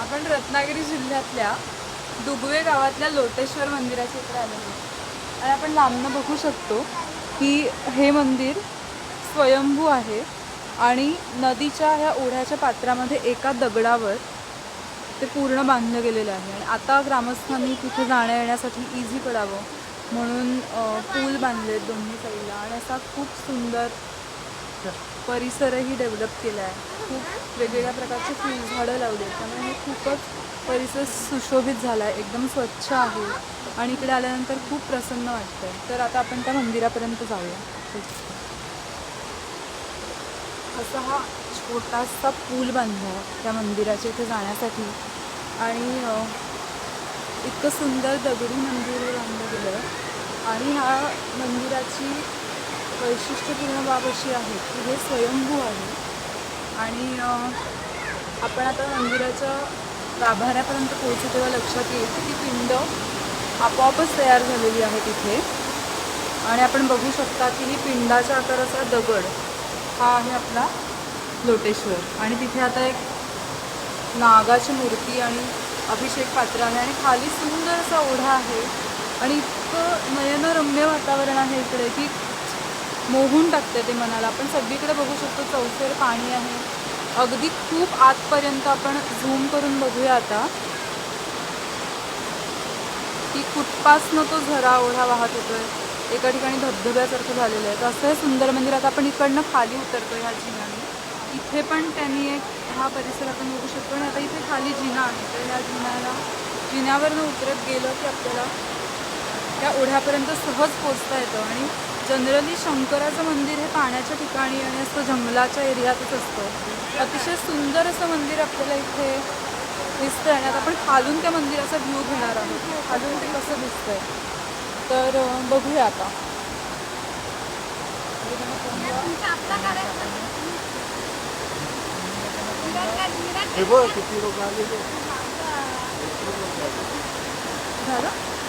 आपण रत्नागिरी जिल्ह्यातल्या दुगवे गावातल्या लोटेश्वर मंदिराच्या इकडे आलेलो आहोत. आणि आपण लांबनं बघू शकतो की हे मंदिर स्वयंभू आहे आणि नदीच्या ह्या ओढ्याच्या पात्रामध्ये एका दगडावर ते पूर्ण बांधलं गेलेलं आहे. आणि आता ग्रामस्थांनी तिथे जाण्या येण्यासाठी इझी पडावं म्हणून पूल बांधले दोन्ही साईडला आणि असा खूप सुंदर परिसरही डेव्हलप केला आहे. खूप वेगवेगळ्या प्रकारचे फुलझाडं लावली आहेत, त्यामुळे हे खूपच परिसर सुशोभित झाला आहे, एकदम स्वच्छ आहे आणि इकडे आल्यानंतर खूप प्रसन्न वाटतं आहे. तर आता आपण त्या मंदिरापर्यंत जाऊया. असा हा छोटासा पूल बांधला आहे त्या मंदिराच्या इथे जाण्यासाठी आणि इतकं सुंदर दगडी मंदिर बांधलं गेलं आहे. आणि ह्या मंदिराची वैशिष्ट्यपूर्ण बाब अशी आहे की हे स्वयंभू आहे आणि आपण आता मंदिराच्या गाभाऱ्यापर्यंत पोहोचू तेव्हा लक्षात येईल की ती पिंड आपोआपच तयार झालेली आहे तिथे. आणि आपण बघू शकता की ही पिंडाच्या आकाराचा दगड हा आहे आपला लोटेश्वर. आणि तिथे आता एक नागाची मूर्ती आणि अभिषेक पात्र आहे आणि खाली सुंदर असा ओढा आहे आणि इतकं नयनरम्य वातावरण आहे इकडे की मोहून टाकते ते मनाला. आपण सगळीकडे बघू शकतो चौफेर पाणी आहे, अगदी खूप आतपर्यंत. आपण झूम करून बघूया आता की कुठपासनं तो झरा ओढा वाहत येतोय. एका ठिकाणी धबधब्यासारखं झालेलं आहे. तर असं हे सुंदर मंदिर. आता आपण इकडनं खाली उतरतो ह्या जिन्याने. इथे पण त्यांनी एक हा परिसर आपण बघू शकतो आणि आता इथे खाली जिना आहे. तर ह्या जिन्यावरनं उतरत गेलं की आपल्याला त्या ओढ्यापर्यंत सहज पोचता येतं. आणि जनरली शंकराचं मंदिर हे पाण्याच्या ठिकाणी आणि असं जंगलाच्या एरियातच असतं. अतिशय सुंदर असं मंदिर आपल्याला इथे दिसतंय. आणि आता आपण खालून त्या मंदिराचा व्ह्यू घेणार आहोत, खालून ते कसं दिसतंय. तर बघूया आता. हे बघ किती लोक आलेले. झालं